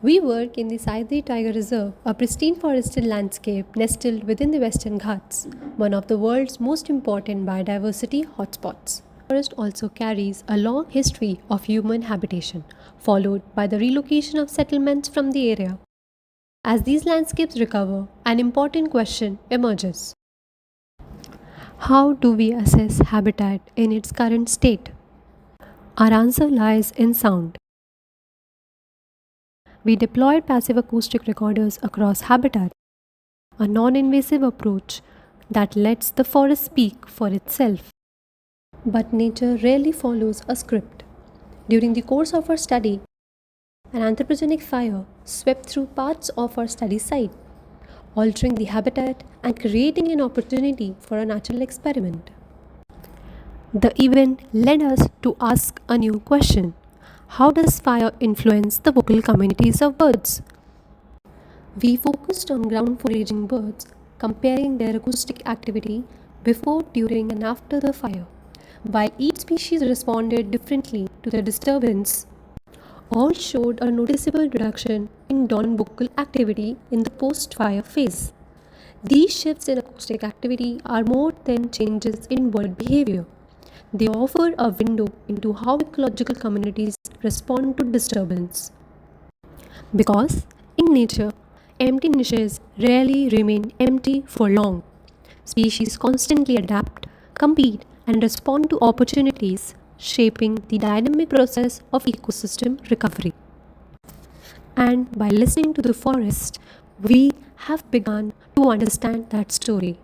We work in the Sahyadri Tiger Reserve, a pristine forested landscape nestled within the Western Ghats, one of the world's most important biodiversity hotspots. The forest also carries a long history of human habitation, followed by the relocation of settlements from the area. As these landscapes recover, an important question emerges. How do we assess habitat in its current state? Our answer lies in sound. We deployed passive acoustic recorders across habitat, a non-invasive approach that lets the forest speak for itself. But nature rarely follows a script. During the course of our study, an anthropogenic fire swept through parts of our study site, altering the habitat and creating an opportunity for a natural experiment. The event led us to ask a new question. How does fire influence the vocal communities of birds? We focused on ground-foraging birds, comparing their acoustic activity before, during, and after the fire. While each species responded differently to the disturbance, all showed a noticeable reduction in non-vocal activity in the post-fire phase. These shifts in acoustic activity are more than changes in bird behavior. They offer a window into how ecological communities respond to disturbance. Because in nature, empty niches rarely remain empty for long. Species constantly adapt, compete, and respond to opportunities, shaping the dynamic process of ecosystem recovery. And by listening to the forest, we have begun to understand that story.